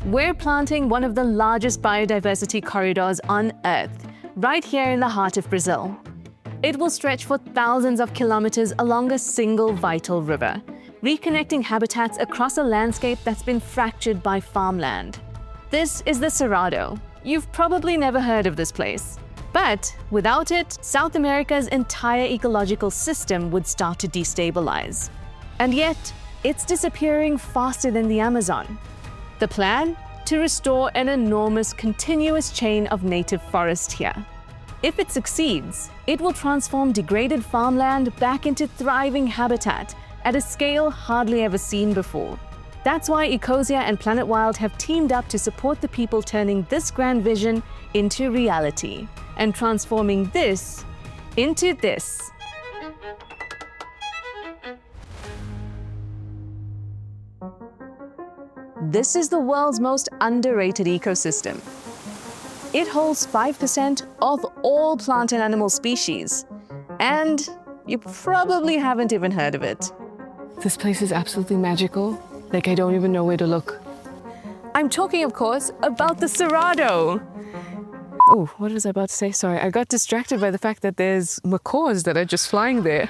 We're planting one of the largest biodiversity corridors on Earth, right here in the heart of Brazil. It will stretch for thousands of kilometers along a single vital river, reconnecting habitats across a landscape that's been fractured by farmland. This is the Cerrado. You've probably never heard of this place. But without it, South America's entire ecological system would start to destabilize. And yet, it's disappearing faster than the Amazon. The plan? To restore an enormous continuous chain of native forest here. If it succeeds, it will transform degraded farmland back into thriving habitat at a scale hardly ever seen before. That's why Ecosia and Planet Wild have teamed up to support the people turning this grand vision into reality and transforming this into this. This is the world's most underrated ecosystem. It holds 5% of all plant and animal species, and you probably haven't even heard of it. This place is absolutely magical. Like, I don't even know where to look. I'm talking, of course, about the Cerrado. Oh, what was I about to say? Sorry, I got distracted by the fact that there's macaws that are just flying there.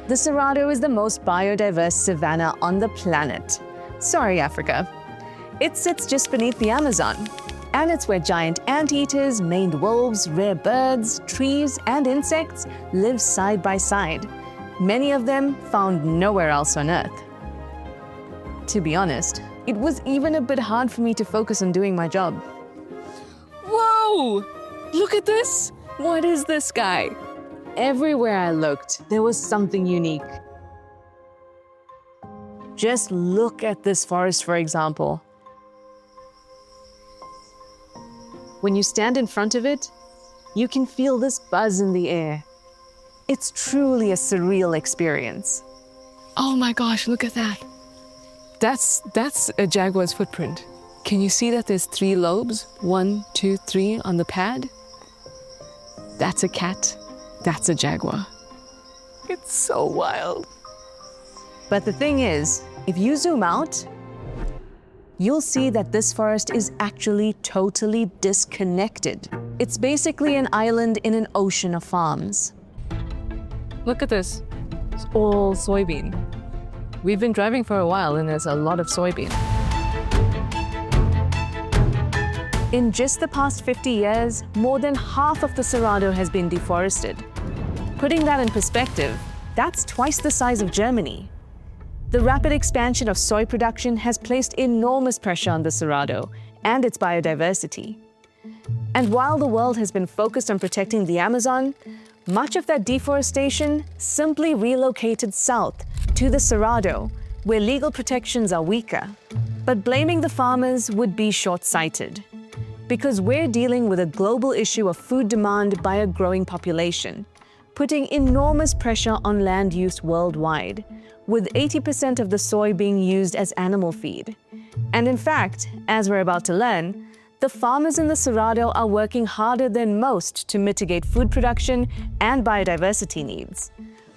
The Cerrado is the most biodiverse savanna on the planet. Sorry, Africa. It sits just beneath the Amazon, and it's where giant anteaters, maned wolves, rare birds, trees, and insects live side by side, many of them found nowhere else on Earth. To be honest, it was even a bit hard for me to focus on doing my job. Whoa! Look at this! What is this guy? Everywhere I looked, there was something unique. Just look at this forest, for example. When you stand in front of it, you can feel this buzz in the air. It's truly a surreal experience. Oh my gosh, look at that. That's a jaguar's footprint. Can you see that there's 3 lobes? 1, 2, 3 on the pad? That's a cat. That's a jaguar. It's so wild. But the thing is, if you zoom out, you'll see that this forest is actually totally disconnected. It's basically an island in an ocean of farms. Look at this. It's all soybean. We've been driving for a while and there's a lot of soybean. In just the past 50 years, more than half of the Cerrado has been deforested. Putting that in perspective, that's twice the size of Germany. The rapid expansion of soy production has placed enormous pressure on the Cerrado and its biodiversity. And while the world has been focused on protecting the Amazon, much of that deforestation simply relocated south to the Cerrado, where legal protections are weaker. But blaming the farmers would be short-sighted, because we're dealing with a global issue of food demand by a growing population, putting enormous pressure on land use worldwide, with 80% of the soy being used as animal feed. And in fact, as we're about to learn, the farmers in the Cerrado are working harder than most to mitigate food production and biodiversity needs,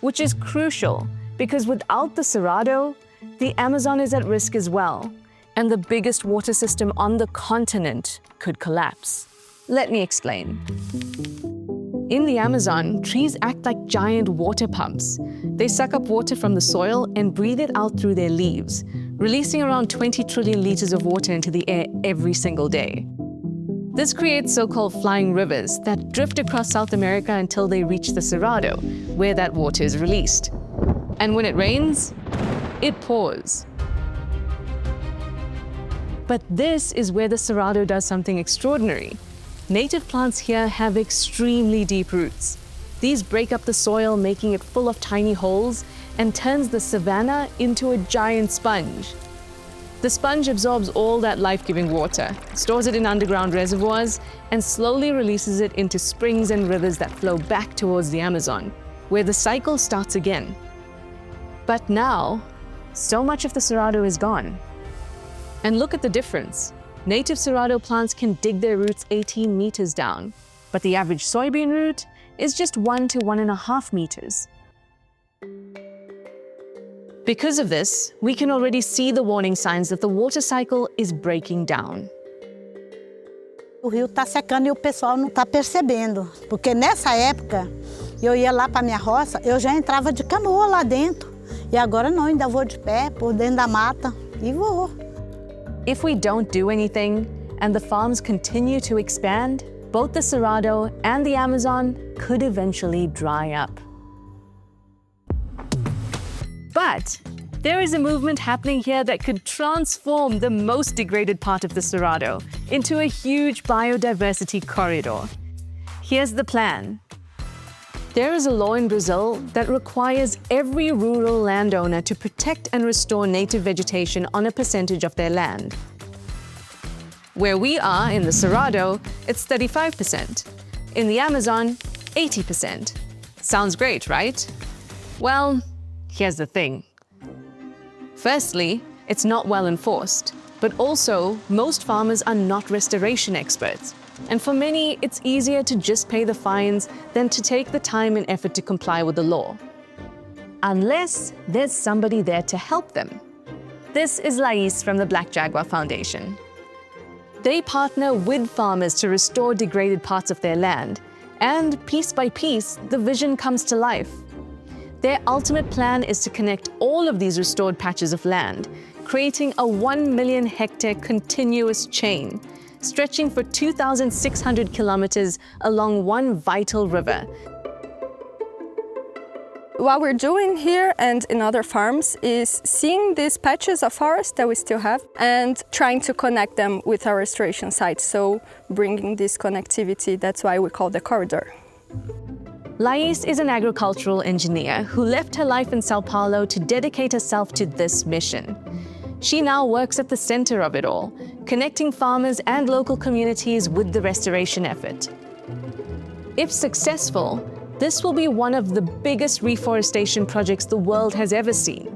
which is crucial because without the Cerrado, the Amazon is at risk as well, and the biggest water system on the continent could collapse. Let me explain. In the Amazon, trees act like giant water pumps. They suck up water from the soil and breathe it out through their leaves, releasing around 20 trillion liters of water into the air every single day. This creates so-called flying rivers that drift across South America until they reach the Cerrado, where that water is released. And when it rains, it pours. But this is where the Cerrado does something extraordinary. Native plants here have extremely deep roots. These break up the soil, making it full of tiny holes, and turns the savanna into a giant sponge. The sponge absorbs all that life-giving water, stores it in underground reservoirs, and slowly releases it into springs and rivers that flow back towards the Amazon, where the cycle starts again. But now, so much of the Cerrado is gone. And look at the difference. Native Cerrado plants can dig their roots 18 meters down, but the average soybean root is just 1 to 1.5 meters. Because of this, we can already see the warning signs that the water cycle is breaking down. O rio está secando e o pessoal não está percebendo, porque nessa época eu ia lá para minha roça, eu já entrava de canoa lá dentro, e agora não, ainda vou de pé por dentro da mata e vou. If we don't do anything and the farms continue to expand, both the Cerrado and the Amazon could eventually dry up. But there is a movement happening here that could transform the most degraded part of the Cerrado into a huge biodiversity corridor. Here's the plan. There is a law in Brazil that requires every rural landowner to protect and restore native vegetation on a percentage of their land. Where we are in the Cerrado, it's 35%. In the Amazon, 80%. Sounds great, right? Well, here's the thing. Firstly, it's not well enforced, but also most farmers are not restoration experts. And for many, it's easier to just pay the fines than to take the time and effort to comply with the law. Unless there's somebody there to help them. This is Lais from the Black Jaguar Foundation. They partner with farmers to restore degraded parts of their land, and piece by piece, the vision comes to life. Their ultimate plan is to connect all of these restored patches of land, creating a 1 million hectare continuous chain, stretching for 2,600 kilometers along one vital river. What we're doing here and in other farms is seeing these patches of forest that we still have and trying to connect them with our restoration sites, so bringing this connectivity, that's why we call the corridor. Lais is an agricultural engineer who left her life in Sao Paulo to dedicate herself to this mission. She now works at the center of it all, connecting farmers and local communities with the restoration effort. If successful, this will be one of the biggest reforestation projects the world has ever seen.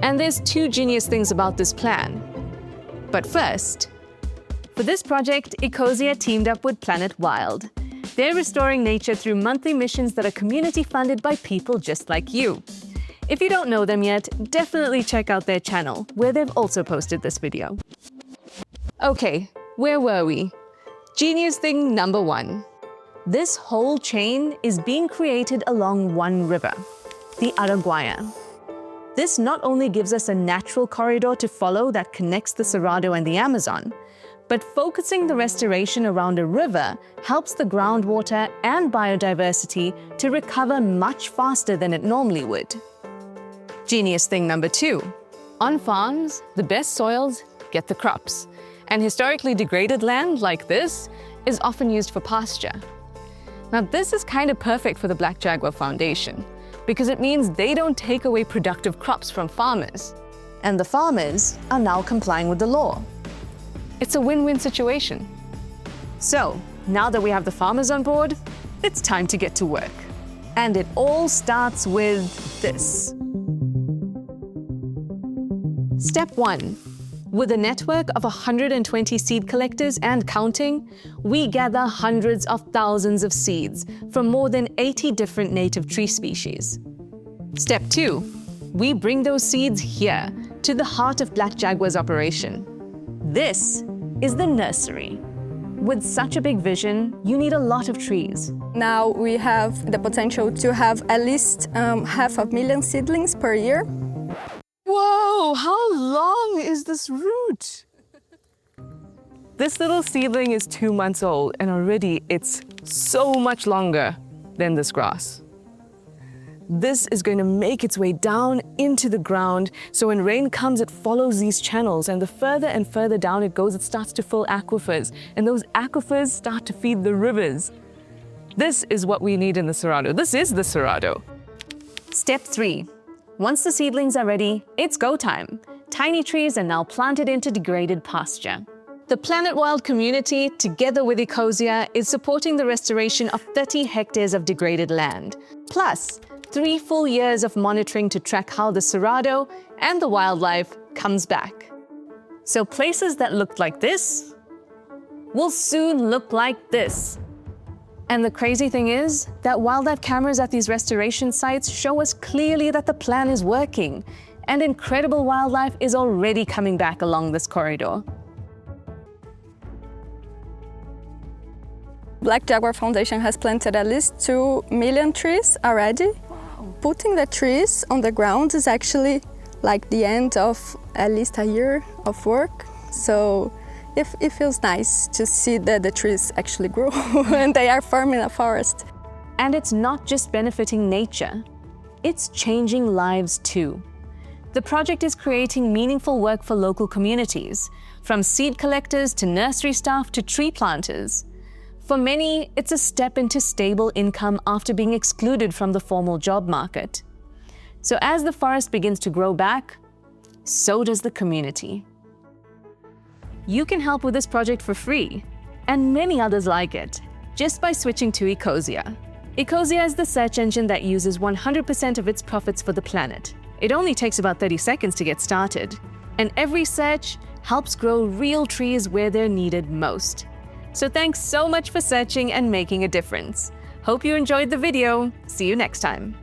And there's two genius things about this plan. But first, for this project, Ecosia teamed up with Planet Wild. They're restoring nature through monthly missions that are community funded by people just like you. If you don't know them yet, definitely check out their channel, where they've also posted this video. Okay, where were we? Genius thing number 1. This whole chain is being created along one river, the Araguaia. This not only gives us a natural corridor to follow that connects the Cerrado and the Amazon, but focusing the restoration around a river helps the groundwater and biodiversity to recover much faster than it normally would. Genius thing number 2. On farms, the best soils get the crops, and historically degraded land like this is often used for pasture. Now this is kind of perfect for the Black Jaguar Foundation, because it means they don't take away productive crops from farmers, and the farmers are now complying with the law. It's a win-win situation. So, now that we have the farmers on board, it's time to get to work. And it all starts with this. Step 1. With a network of 120 seed collectors and counting, we gather hundreds of thousands of seeds from more than 80 different native tree species. Step 2. We bring those seeds here, to the heart of Black Jaguar's operation. This is the nursery. With such a big vision, you need a lot of trees. Now we have the potential to have at least 500,000 seedlings per year. Whoa, how long is this root? This little seedling is 2 months old, and already it's so much longer than this grass. This is going to make its way down into the ground, so when rain comes, it follows these channels, and the further and further down it goes, it starts to fill aquifers, and those aquifers start to feed the rivers. This is what we need in the Cerrado. This is the Cerrado. Step 3. Once the seedlings are ready, it's go time. Tiny trees are now planted into degraded pasture. The Planet Wild community, together with Ecosia, is supporting the restoration of 30 hectares of degraded land, plus 3 full years of monitoring to track how the Cerrado and the wildlife comes back. So places that looked like this will soon look like this. And the crazy thing is that wildlife cameras at these restoration sites show us clearly that the plan is working. And incredible wildlife is already coming back along this corridor. Black Jaguar Foundation has planted at least 2 million trees already. Wow. Putting the trees on the ground is actually like the end of at least a year of work. So it feels nice to see that the trees actually grow and they are forming a forest. And it's not just benefiting nature, it's changing lives too. The project is creating meaningful work for local communities, from seed collectors to nursery staff to tree planters. For many, it's a step into stable income after being excluded from the formal job market. So as the forest begins to grow back, so does the community. You can help with this project for free, and many others like it, just by switching to Ecosia. Ecosia is the search engine that uses 100% of its profits for the planet. It only takes about 30 seconds to get started, and every search helps grow real trees where they're needed most. So thanks so much for searching and making a difference. Hope you enjoyed the video. See you next time.